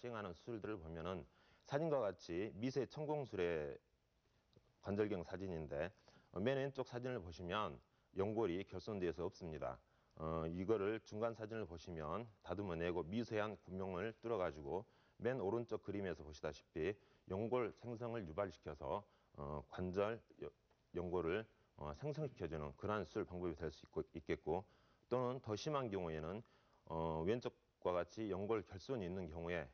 시행하는 수술들을 보면은 사진과 같이 미세 천공술의 관절경 사진인데 맨 왼쪽 사진을 보시면 연골이 결손되어서 없습니다. 이거를 중간 사진을 보시면 다듬어내고 미세한 구멍을 뚫어가지고 맨 오른쪽 그림에서 보시다시피 연골 생성을 유발시켜서 관절 연골을 생성시켜주는 그러한 수술 방법이 될 수 있겠고, 또는 더 심한 경우에는 왼쪽과 같이 연골 결손이 있는 경우에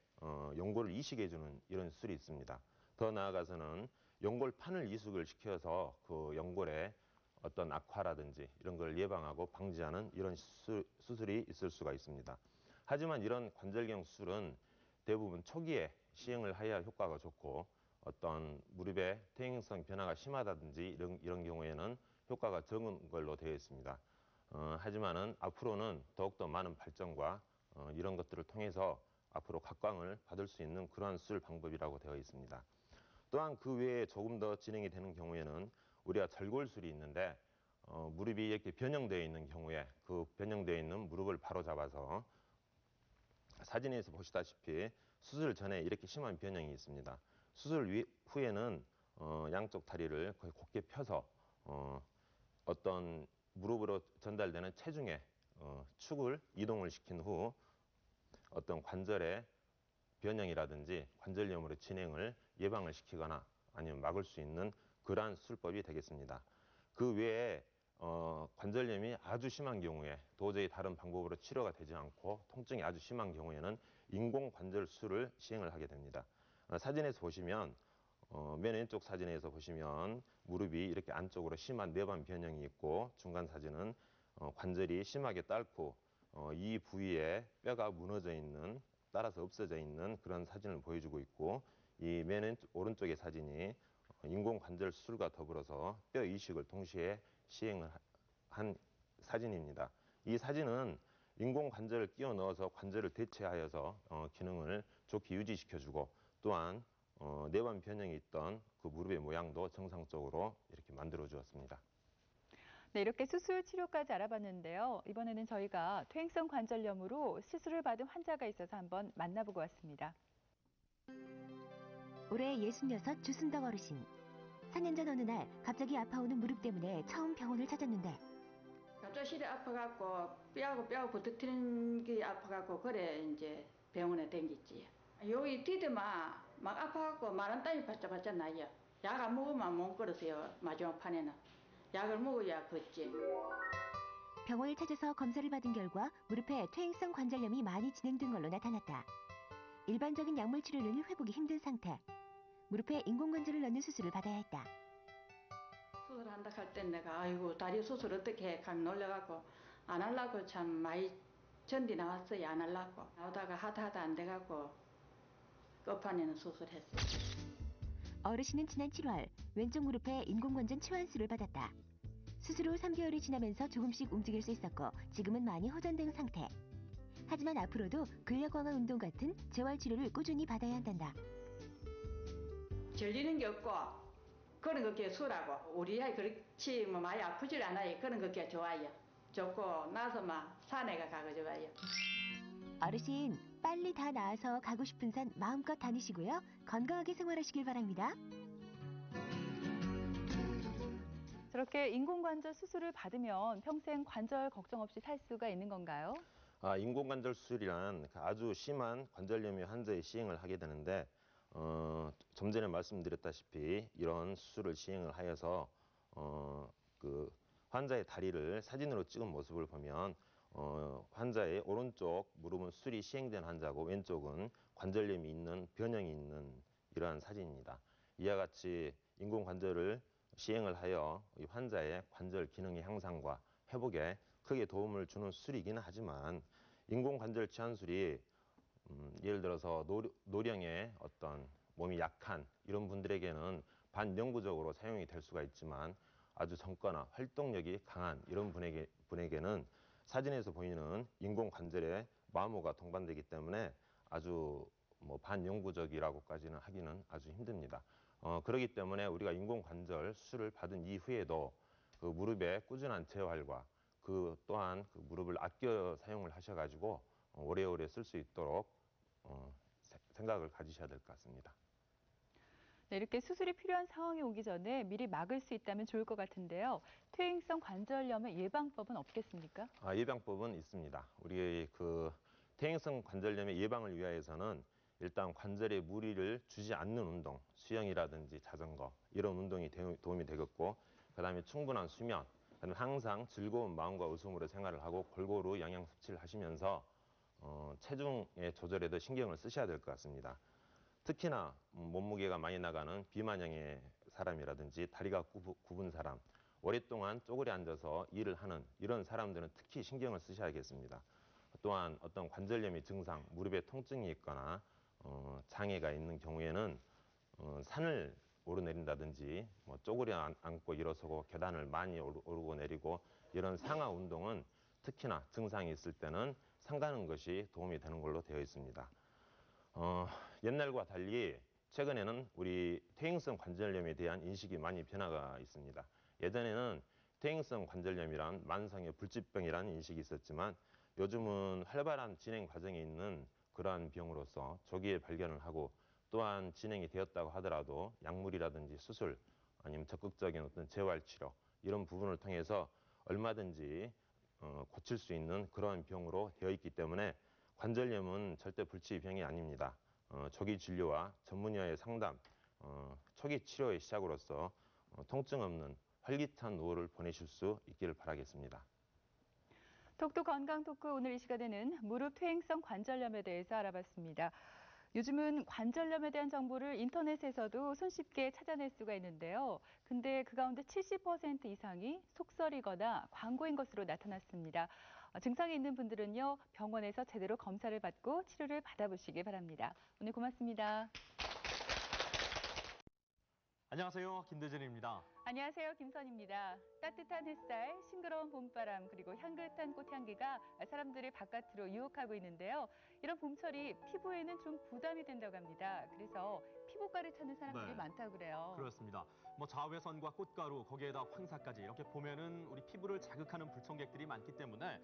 연골을 이식해주는 이런 수술이 있습니다. 더 나아가서는 연골판을 이식을 시켜서 그 연골에 어떤 악화라든지 이런 걸 예방하고 방지하는 이런 수술이 있을 수가 있습니다. 하지만 이런 관절경 수술은 대부분 초기에 시행을 해야 효과가 좋고, 어떤 무릎의 퇴행성 변화가 심하다든지 이런 경우에는 효과가 적은 걸로 되어 있습니다. 하지만은 앞으로는 더욱더 많은 발전과 이런 것들을 통해서 앞으로 각광을 받을 수 있는 그러한 수술 방법이라고 되어 있습니다. 또한 그 외에 조금 더 진행이 되는 경우에는 우리가 절골술이 있는데 무릎이 이렇게 변형되어 있는 경우에 그 변형되어 있는 무릎을 바로 잡아서 사진에서 보시다시피 수술 전에 이렇게 심한 변형이 있습니다. 수술 후에는 양쪽 다리를 거의 곧게 펴서 어떤 무릎으로 전달되는 체중의 축을 이동을 시킨 후 어떤 관절의 변형이라든지 관절염으로 진행을 예방을 시키거나 아니면 막을 수 있는 그러한 수술법이 되겠습니다. 그 외에 관절염이 아주 심한 경우에 도저히 다른 방법으로 치료가 되지 않고 통증이 아주 심한 경우에는 인공관절술을 시행을 하게 됩니다. 사진에서 보시면 맨 왼쪽 사진에서 보시면 무릎이 이렇게 안쪽으로 심한 내반 변형이 있고, 중간 사진은 관절이 심하게 닳고 이 부위에 뼈가 무너져 있는, 따라서 없어져 있는 그런 사진을 보여주고 있고, 이 맨 오른쪽의 사진이 인공관절 수술과 더불어서 뼈 이식을 동시에 시행을 한 사진입니다. 이 사진은 인공관절을 끼워 넣어서 관절을 대체하여서 기능을 좋게 유지시켜주고, 또한 내반 변형이 있던 그 무릎의 모양도 정상적으로 이렇게 만들어 주었습니다. 네, 이렇게 수술 치료까지 알아봤는데요. 이번에는 저희가 퇴행성 관절염으로 수술을 받은 환자가 있어서 한번 만나보고 왔습니다. 올해 66 주순덕 어르신. 4년 전 어느 날 갑자기 아파오는 무릎 때문에 처음 병원을 찾았는데 갑자기 아파갖고 뼈하고 붙어트는 게 아파갖고 그래 이제 병원에 댕겼지. 여기 뒤에만 막 아파갖고 마른 땀이 바짝바짝 나요. 약 안 먹으면 못 걸으세요. 마지막 판에는 약을 먹어야 걷지. 병원을 찾아서 검사를 받은 결과 무릎에 퇴행성 관절염이 많이 진행된 걸로 나타났다. 일반적인 약물 치료는 회복이 힘든 상태. 무릎에 인공관절을 넣는 수술을 받아야 했다. 수술한다 할 땐 내가 아이고 다리 수술 어떻게 해? 감 놀래갖고 안 하려고 참 많이 전디 나왔어요. 안 하려고. 나오다가 하다 안 돼갖고 끝판에는 수술했어요. 어르신은 지난 7월 왼쪽 무릎에 인공관절 치환술을 받았다. 수술 후 3개월이 지나면서 조금씩 움직일 수 있었고 지금은 많이 호전된 상태. 하지만 앞으로도 근력 강화 운동 같은 재활치료를 꾸준히 받아야 한단다. 절리는 게 없고 그런 것게 수라고 우리 아이 그렇지 뭐 많이 아프질 않아요. 그런 것게 좋아요. 좋고 나서 막 산에가 가고 좋아요. 어르신 빨리 다 나아서 가고 싶은 산 마음껏 다니시고요. 건강하게 생활하시길 바랍니다. 저렇게 인공관절 수술을 받으면 평생 관절 걱정 없이 살 수가 있는 건가요? 인공관절 수술이란 아주 심한 관절염의 환자의 시행을 하게 되는데, 좀 전에 말씀드렸다시피 이런 수술을 시행을 하여서 그 환자의 다리를 사진으로 찍은 모습을 보면 환자의 오른쪽 무릎은 수술이 시행된 환자고 왼쪽은 관절염이 있는, 변형이 있는 이러한 사진입니다. 이와 같이 인공관절을 시행을 하여 이 환자의 관절 기능의 향상과 회복에 크게 도움을 주는 수술이기는 하지만, 인공관절 치환술이 예를 들어서 노령의 어떤 몸이 약한 이런 분들에게는 반영구적으로 사용이 될 수가 있지만, 아주 젊거나 활동력이 강한 이런 분에게는 사진에서 보이는 인공관절의 마모가 동반되기 때문에 아주 반영구적이라고까지는 하기는 아주 힘듭니다. 그렇기 때문에 우리가 인공관절 수술을 받은 이후에도 그 무릎의 꾸준한 재활과 그 또한 그 무릎을 아껴 사용을 하셔가지고 오래오래 쓸 수 있도록 생각을 가지셔야 될 것 같습니다. 네, 이렇게 수술이 필요한 상황이 오기 전에 미리 막을 수 있다면 좋을 것 같은데요. 퇴행성 관절염의 예방법은 없겠습니까? 예방법은 있습니다. 우리 그 퇴행성 관절염의 예방을 위하여서는 일단 관절에 무리를 주지 않는 운동, 수영이라든지 자전거 이런 운동이 도움이 되겠고, 그다음에 충분한 수면, 그다음에 항상 즐거운 마음과 웃음으로 생활을 하고 골고루 영양 섭취를 하시면서 체중의 조절에도 신경을 쓰셔야 될 것 같습니다. 특히나 몸무게가 많이 나가는 비만형의 사람이라든지 다리가 굽은 사람, 오랫동안 쪼그려 앉아서 일을 하는 이런 사람들은 특히 신경을 쓰셔야겠습니다. 또한 어떤 관절염의 증상, 무릎에 통증이 있거나 장애가 있는 경우에는 산을 오르내린다든지 쪼그려 앉고 일어서고 계단을 많이 오르고 내리고 이런 상하 운동은 특히나 증상이 있을 때는 삼가는 것이 도움이 되는 걸로 되어 있습니다. 옛날과 달리 최근에는 우리 퇴행성 관절염에 대한 인식이 많이 변화가 있습니다. 예전에는 퇴행성 관절염이란 만성의 불치병이라는 인식이 있었지만 요즘은 활발한 진행 과정에 있는 그러한 병으로서 조기에 발견을 하고, 또한 진행이 되었다고 하더라도 약물이라든지 수술 아니면 적극적인 어떤 재활치료 이런 부분을 통해서 얼마든지 고칠 수 있는 그러한 병으로 되어 있기 때문에 관절염은 절대 불치병이 아닙니다. 조기 진료와 전문의와의 상담, 초기 치료의 시작으로서 통증 없는 활기찬 노후를 보내실 수 있기를 바라겠습니다. 톡톡 건강 토크 오늘 이 시간에는 무릎 퇴행성 관절염에 대해서 알아봤습니다. 요즘은 관절염에 대한 정보를 인터넷에서도 손쉽게 찾아낼 수가 있는데요. 근데 그 가운데 70% 이상이 속설이거나 광고인 것으로 나타났습니다. 증상이 있는 분들은요, 병원에서 제대로 검사를 받고 치료를 받아보시기 바랍니다. 오늘 고맙습니다. 안녕하세요. 김대진입니다. 안녕하세요. 김선입니다. 따뜻한 햇살, 싱그러운 봄바람, 그리고 향긋한 꽃향기가 사람들을 바깥으로 유혹하고 있는데요. 이런 봄철이 피부에는 좀 부담이 된다고 합니다. 그래서 피부과를 찾는 사람들이 네. 많다고 그래요. 그렇습니다. 자외선과 꽃가루, 거기에다 황사까지 이렇게 보면은 우리 피부를 자극하는 불청객들이 많기 때문에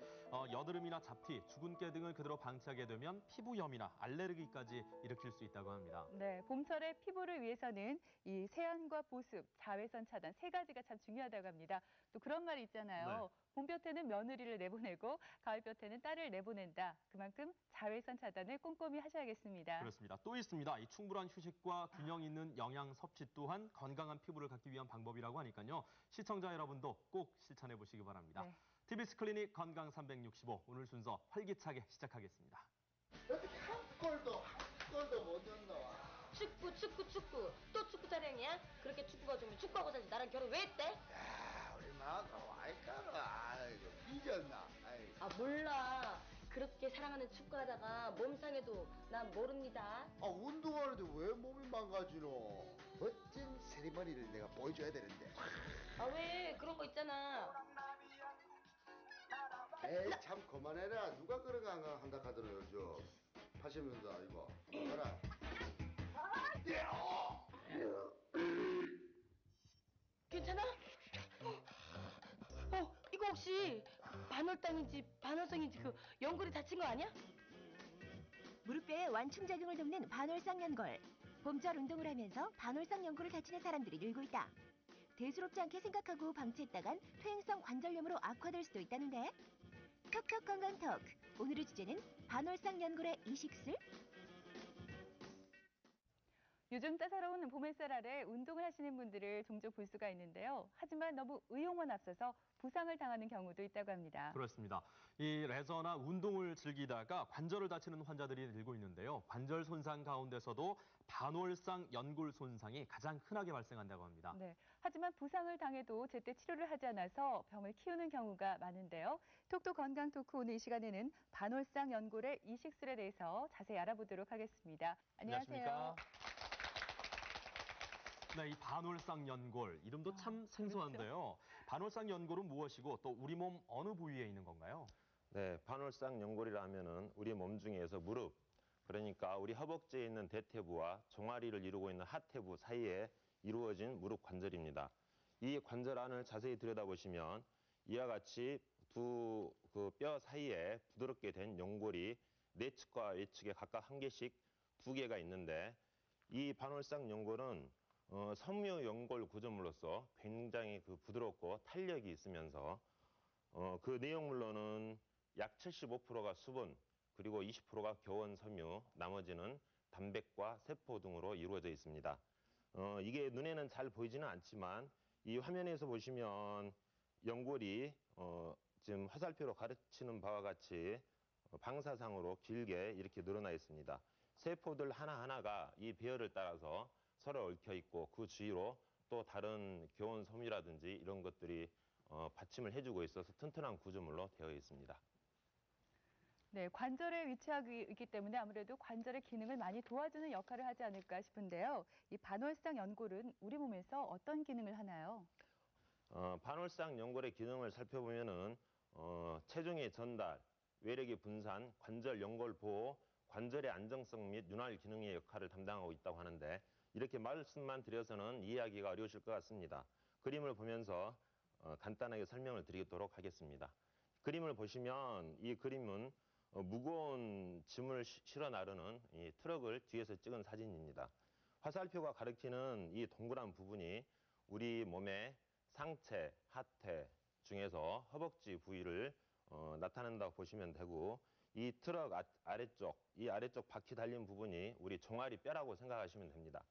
여드름이나 잡티, 주근깨 등을 그대로 방치하게 되면 피부염이나 알레르기까지 일으킬 수 있다고 합니다. 네, 봄철의 피부를 위해서는 이 세안과 보습, 자외선 차단 세 가지가 참 중요하다고 합니다. 또 그런 말이 있잖아요. 봄볕에는 며느리를 내보내고 가을볕에는 딸을 내보낸다. 그만큼 자외선 차단을 꼼꼼히 하셔야겠습니다. 그렇습니다. 또 있습니다. 이 충분한 휴식과 균형 있는 영양 섭취 또한 건강한 피부를 갖기 위한 방법이라고 하니까요. 시청자 여러분도 꼭 실천해 보시기 바랍니다. 네. TBS 클리닉 건강 365 오늘 순서 활기차게 시작하겠습니다. 어떻게 한 골도 못 넣어? 축구. 또 축구 타령이야? 그렇게 축구가 좋으면 축구하고 살지. 나랑 결혼 왜 했대? 야, 우리 마가 와이까라. 아이고, 삐졌나? 아이고. 아, 몰라. 그렇게 사랑하는 축구하다가 몸 상해도 난 모릅니다. 운동하는데 왜 몸이 망가지노? 멋진 세리머니를 내가 보여줘야 되는데. 아, 왜? 그런 거 있잖아. 에이, 참 그만해라. 누가 그런 거 한다 하더라, 요즘. 80년대 이거. 봐라. 괜찮아? 이거 혹시 반월당인지 반월성인지 그 연골이 다친 거 아니야? 무릎뼈의 완충작용을 돕는 반월상 연골. 봄철 운동을 하면서 반월상 연골을 다치는 사람들이 늘고 있다. 대수롭지 않게 생각하고 방치했다간 퇴행성 관절염으로 악화될 수도 있다는데. 톡톡 건강 토크. 오늘의 주제는 반월상 연골의 이식술? 요즘 따사로운 봄 햇살 아래 운동을 하시는 분들을 종종 볼 수가 있는데요. 하지만 너무 의욕만 앞서서 부상을 당하는 경우도 있다고 합니다. 그렇습니다. 이 레저나 운동을 즐기다가 관절을 다치는 환자들이 늘고 있는데요. 관절 손상 가운데서도 반월상 연골 손상이 가장 흔하게 발생한다고 합니다. 네, 하지만 부상을 당해도 제때 치료를 하지 않아서 병을 키우는 경우가 많은데요. 톡톡 건강 토크 오늘 이 시간에는 반월상 연골의 이식술에 대해서 자세히 알아보도록 하겠습니다. 안녕하세요. 네, 이 반월상 연골 이름도 참 생소한데요. 반월상 연골은 무엇이고 또 우리 몸 어느 부위에 있는 건가요? 네, 반월상 연골이라 하면은 우리 몸 중에서 무릎, 그러니까 우리 허벅지에 있는 대퇴부와 종아리를 이루고 있는 하퇴부 사이에 이루어진 무릎 관절입니다. 이 관절 안을 자세히 들여다보시면 이와 같이 두 그 뼈 사이에 부드럽게 된 연골이 내측과 외측에 각각 한 개씩 두 개가 있는데 이 반월상 연골은 섬유 연골 구조물로서 굉장히 그 부드럽고 탄력이 있으면서 그 내용물로는 약 75%가 수분, 그리고 20%가 교원 섬유, 나머지는 단백과 세포 등으로 이루어져 있습니다. 이게 눈에는 잘 보이지는 않지만 이 화면에서 보시면 연골이 지금 화살표로 가르치는 바와 같이 방사상으로 길게 이렇게 늘어나 있습니다. 세포들 하나하나가 이 배열을 따라서 서로 얽혀 있고 그 주위로 또 다른 교원 섬유라든지 이런 것들이 받침을 해주고 있어서 튼튼한 구조물로 되어 있습니다. 네, 관절에 위치하고 있기 때문에 아무래도 관절의 기능을 많이 도와주는 역할을 하지 않을까 싶은데요. 이 반월상 연골은 우리 몸에서 어떤 기능을 하나요? 반월상 연골의 기능을 살펴보면은 체중의 전달, 외력의 분산, 관절 연골 보호, 관절의 안정성 및 윤활 기능의 역할을 담당하고 있다고 하는데 이렇게 말씀만 드려서는 이해하기가 어려우실 것 같습니다. 그림을 보면서 간단하게 설명을 드리도록 하겠습니다. 그림을 보시면 이 그림은 무거운 짐을 실어 나르는 이 트럭을 뒤에서 찍은 사진입니다. 화살표가 가리키는 이 동그란 부분이 우리 몸의 상체, 하체 중에서 허벅지 부위를 나타낸다고 보시면 되고 이 트럭 이 아래쪽 바퀴 달린 부분이 우리 종아리 뼈라고 생각하시면 됩니다.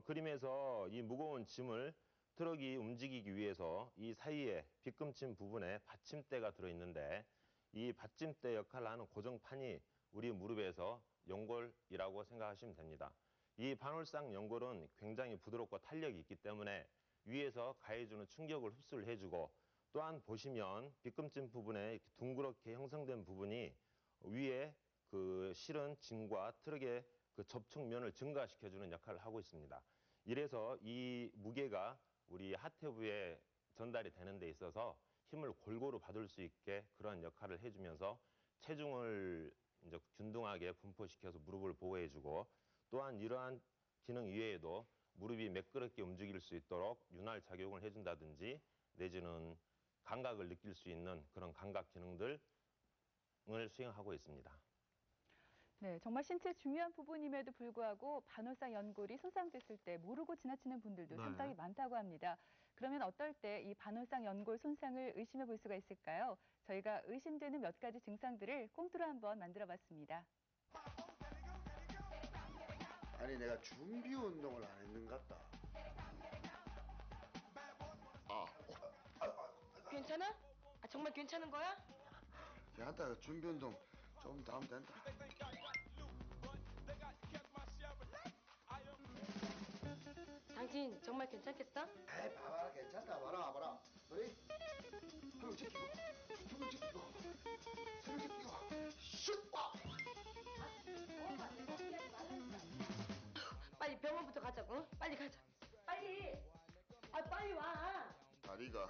그림에서 이 무거운 짐을 트럭이 움직이기 위해서 이 사이에 빗금친 부분에 받침대가 들어있는데 이 받침대 역할을 하는 고정판이 우리 무릎에서 연골이라고 생각하시면 됩니다. 이 반월상 연골은 굉장히 부드럽고 탄력이 있기 때문에 위에서 가해주는 충격을 흡수를 해주고 또한 보시면 빗금친 부분에 이렇게 둥그렇게 형성된 부분이 위에 그 실은 짐과 트럭의 그 접촉면을 증가시켜주는 역할을 하고 있습니다. 이래서 이 무게가 우리 하태부에 전달이 되는 데 있어서 힘을 골고루 받을 수 있게 그런 역할을 해주면서 체중을 이제 균등하게 분포시켜서 무릎을 보호해주고 또한 이러한 기능 이외에도 무릎이 매끄럽게 움직일 수 있도록 윤활 작용을 해준다든지 내지는 감각을 느낄 수 있는 그런 감각 기능들을 수행하고 있습니다. 네, 정말 신체 중요한 부분임에도 불구하고 반월상 연골이 손상됐을 때 모르고 지나치는 분들도 네. 상당히 많다고 합니다. 그러면 어떨 때 이 반월상 연골 손상을 의심해 볼 수가 있을까요? 저희가 의심되는 몇 가지 증상들을 꽁트로 한번 만들어 봤습니다. 아니 내가 준비 운동을 안 했는 것 같다. 괜찮아? 아, 정말 괜찮은 거야? 괜찮다. 준비 운동 좀 더 하면 된다. 당신 정말 괜찮겠어? 에이 봐봐라 괜찮다. 봐라. 그래? 한번 제끼고 두번 제끼고 세번 제끼고 슉! 빨리 병원부터 가자고. 응? 빨리 가자. 빨리. 아, 빨리 와. 다리가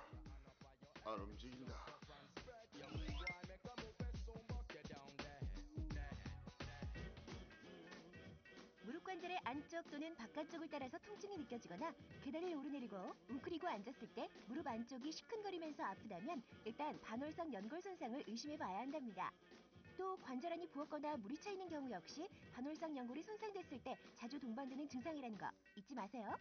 안 움직인다. 무릎 관절의 안쪽 또는 바깥쪽을 따라서 통증이 느껴지거나 계단을 오르내리고 웅크리고 앉았을 때 무릎 안쪽이 시큰거리면서 아프다면 일단 반월상 연골 손상을 의심해 봐야 한답니다. 또 관절 안이 부었거나 물이 차 있는 경우 역시 반월상 연골이 손상됐을 때 자주 동반되는 증상이라는 거 잊지 마세요.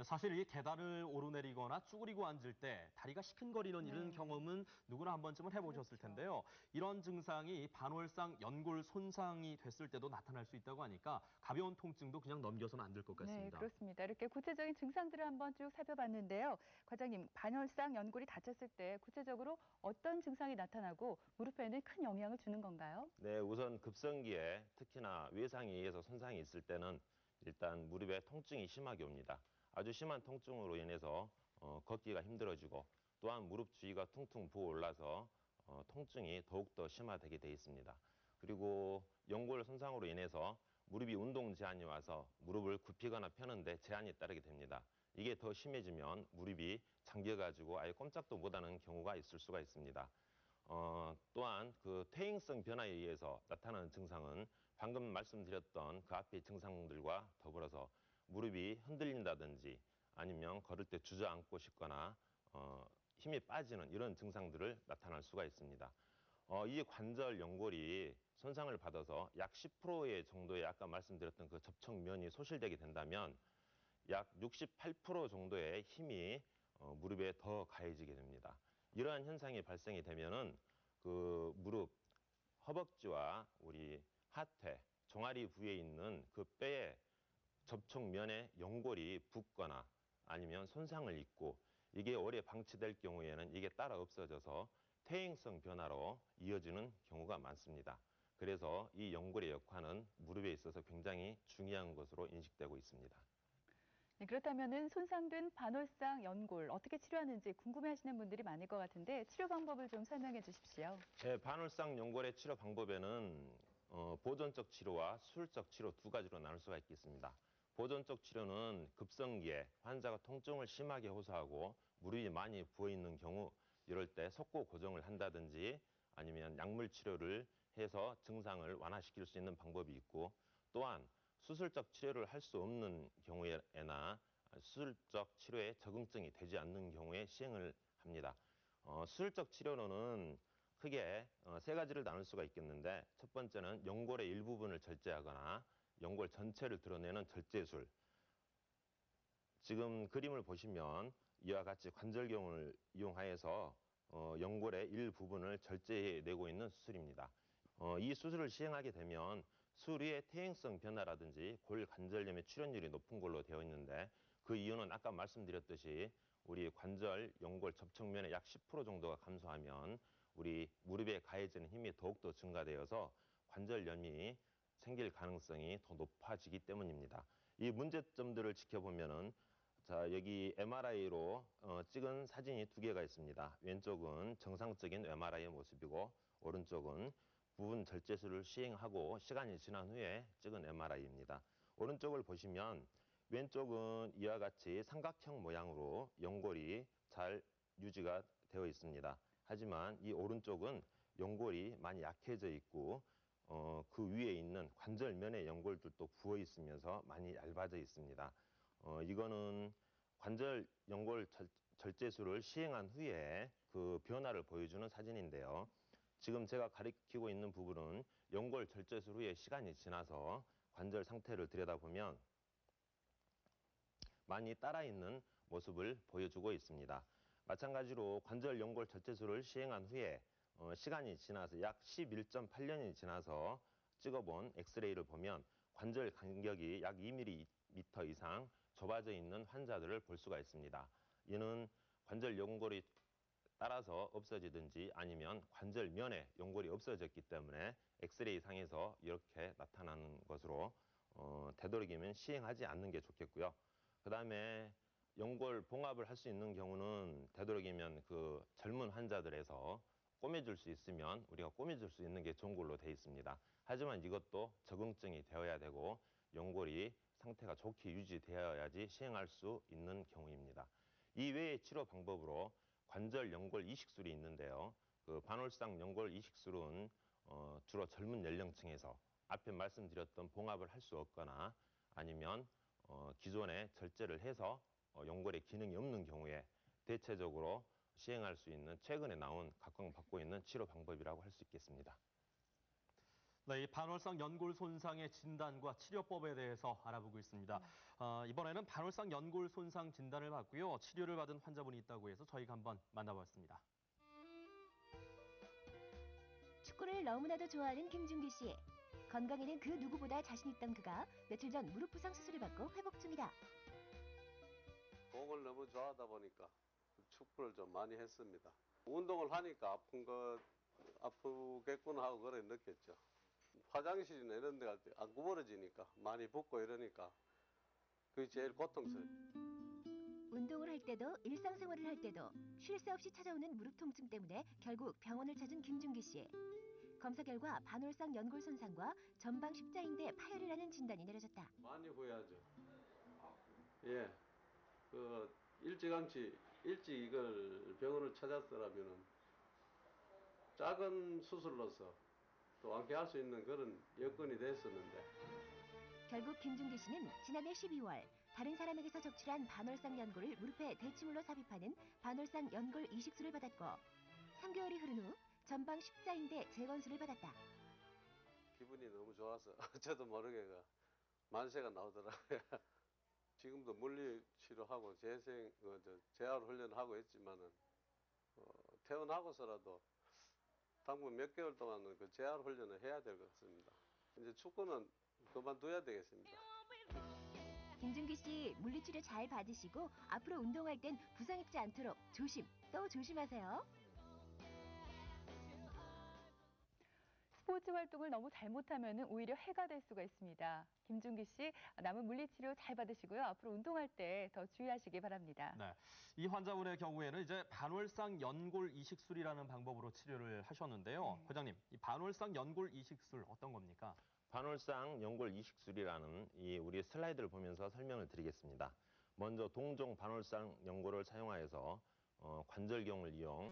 사실 이 계단을 오르내리거나 쭈그리고 앉을 때 다리가 시큰거리는 이런 경험은 누구나 한 번쯤은 해보셨을 텐데요. 이런 증상이 반월상 연골 손상이 됐을 때도 나타날 수 있다고 하니까 가벼운 통증도 그냥 넘겨서는 안 될 것 네, 같습니다. 그렇습니다. 이렇게 구체적인 증상들을 한번 쭉 살펴봤는데요. 과장님, 반월상 연골이 다쳤을 때 구체적으로 어떤 증상이 나타나고 무릎에는 큰 영향을 주는 건가요? 네, 우선 급성기에 특히나 외상에 의해서 손상이 있을 때는 일단 무릎에 통증이 심하게 옵니다. 아주 심한 통증으로 인해서 걷기가 힘들어지고 또한 무릎 주위가 퉁퉁 부어올라서 통증이 더욱더 심화되게 돼 있습니다. 그리고 연골 손상으로 인해서 무릎이 운동 제한이 와서 무릎을 굽히거나 펴는데 제한이 따르게 됩니다. 이게 더 심해지면 무릎이 잠겨가지고 아예 꼼짝도 못하는 경우가 있을 수가 있습니다. 또한 그 퇴행성 변화에 의해서 나타나는 증상은 방금 말씀드렸던 그 앞의 증상들과 더불어서 무릎이 흔들린다든지 아니면 걸을 때 주저앉고 싶거나 힘이 빠지는 이런 증상들을 나타날 수가 있습니다. 이 관절 연골이 손상을 받아서 약 10%의 정도의 아까 말씀드렸던 그 접촉면이 소실되게 된다면 약 68% 정도의 힘이 무릎에 더 가해지게 됩니다. 이러한 현상이 발생이 되면은 그 무릎, 허벅지와 우리 하태, 종아리 부위에 있는 그 뼈의 접촉면에 연골이 붓거나 아니면 손상을 입고 이게 오래 방치될 경우에는 이게 따라 없어져서 퇴행성 변화로 이어지는 경우가 많습니다. 그래서 이 연골의 역할은 무릎에 있어서 굉장히 중요한 것으로 인식되고 있습니다. 네, 그렇다면은 손상된 반월상 연골 어떻게 치료하는지 궁금해하시는 분들이 많을 것 같은데 치료 방법을 좀 설명해 주십시오. 반월상 연골의 치료 방법에는 보존적 치료와 수술적 치료 두 가지로 나눌 수가 있겠습니다. 보존적 치료는 급성기에 환자가 통증을 심하게 호소하고 무릎이 많이 부어있는 경우 이럴 때 속고 고정을 한다든지 아니면 약물 치료를 해서 증상을 완화시킬 수 있는 방법이 있고 또한 수술적 치료를 할 수 없는 경우에나 수술적 치료에 적응증이 되지 않는 경우에 시행을 합니다. 수술적 치료로는 크게 세 가지를 나눌 수가 있겠는데 첫 번째는 연골의 일부분을 절제하거나 연골 전체를 드러내는 절제술. 지금 그림을 보시면 이와 같이 관절경을 이용하여서 연골의 일부분을 절제해내고 있는 수술입니다. 이 수술을 시행하게 되면 수리의 퇴행성 변화라든지 골관절염의 출현율이 높은 걸로 되어 있는데 그 이유는 아까 말씀드렸듯이 우리 관절 연골 접촉면의 약 10% 정도가 감소하면 우리 무릎에 가해지는 힘이 더욱더 증가되어서 관절염이 생길 가능성이 더 높아지기 때문입니다. 이 문제점들을 지켜보면은 자, 여기 MRI로 찍은 사진이 두 개가 있습니다. 왼쪽은 정상적인 MRI의 모습이고 오른쪽은 부분 절제술을 시행하고 시간이 지난 후에 찍은 MRI입니다. 오른쪽을 보시면 왼쪽은 이와 같이 삼각형 모양으로 연골이 잘 유지가 되어 있습니다. 하지만 이 오른쪽은 연골이 많이 약해져 있고 그 위에 있는 관절면의 연골들도 부어 있으면서 많이 얇아져 있습니다. 이거는 관절 연골 절제술을 시행한 후에 그 변화를 보여주는 사진인데요. 지금 제가 가리키고 있는 부분은 연골 절제술 후에 시간이 지나서 관절 상태를 들여다보면 많이 따라 있는 모습을 보여주고 있습니다. 마찬가지로 관절 연골 절제술을 시행한 후에 시간이 지나서 약 11.8년이 지나서 찍어본 엑스레이를 보면 관절 간격이 약 2mm 이상 좁아져 있는 환자들을 볼 수가 있습니다. 이는 관절 연골이 따라서 없어지든지 아니면 관절면에 연골이 없어졌기 때문에 엑스레이 상에서 이렇게 나타나는 것으로 되도록이면 시행하지 않는 게 좋겠고요. 그 다음에 연골 봉합을 할 수 있는 경우는 되도록이면 그 젊은 환자들에서 꼬매줄 수 있으면 우리가 꼬매줄 수 있는 게 좋은 걸로 되어 있습니다. 하지만 이것도 적응증이 되어야 되고 연골이 상태가 좋게 유지되어야지 시행할 수 있는 경우입니다. 이 외의 치료 방법으로 관절 연골 이식술이 있는데요. 그 반월상 연골 이식술은 주로 젊은 연령층에서 앞에 말씀드렸던 봉합을 할 수 없거나 아니면 기존에 절제를 해서 연골의 기능이 없는 경우에 대체적으로 시행할 수 있는 최근에 나온 각광받고 있는 치료 방법이라고 할 수 있겠습니다. 네, 이 반월상 연골 손상의 진단과 치료법에 대해서 알아보고 있습니다. 이번에는 반월상 연골 손상 진단을 받고요. 치료를 받은 환자분이 있다고 해서 저희가 한번 만나봤습니다. 축구를 너무나도 좋아하는 김준기 씨. 건강에는 그 누구보다 자신 있던 그가 며칠 전 무릎 부상 수술을 받고 회복 중이다. 공을 너무 좋아하다 보니까 축구를 좀 많이 했습니다. 운동을 하니까 아프겠구나 하고 그래 느꼈죠. 화장실이나 이런 데가 안 구부러지니까 많이 붓고 이러니까 그게 제일 고통스러워요. 운동을 할 때도 일상생활을 할 때도 쉴 새 없이 찾아오는 무릎 통증 때문에 결국 병원을 찾은 김준기 씨. 검사 결과 반월상 연골 손상과 전방 십자인대 파열이라는 진단이 내려졌다. 많이 후회하죠. 예, 일찍 이걸 병원을 찾았더라면은 작은 수술로서 또 완쾌할 수 있는 그런 여건이 됐었는데. 결국 김준기 씨는 지난해 12월 다른 사람에게서 적출한 반월상 연골을 무릎에 대치물로 삽입하는 반월상 연골 이식술을 받았고 3개월이 흐른 후 전방 십자인대 재건수를 받았다. 기분이 너무 좋아서 저도 모르게 만세가 나오더라고요. 지금도 물리치료하고 재활 훈련하고 있지만은 퇴원하고서라도 당분 몇 개월 동안은 그 재활 훈련을 해야 될 것 같습니다. 이제 축구는 그만둬야 되겠습니다. 김준기 씨 물리치료 잘 받으시고 앞으로 운동할 땐 부상 입지 않도록 조심 또 조심하세요. 스포츠 활동을 너무 잘못하면 오히려 해가 될 수가 있습니다. 김준기 씨, 남은 물리치료 잘 받으시고요. 앞으로 운동할 때 더 주의하시기 바랍니다. 네, 이 환자분의 경우에는 이제 반월상 연골 이식술이라는 방법으로 치료를 하셨는데요. 회장님, 이 반월상 연골 이식술 어떤 겁니까? 반월상 연골 이식술이라는 이 우리 슬라이드를 보면서 설명을 드리겠습니다. 먼저 동종 반월상 연골을 사용하여서 관절경을 이용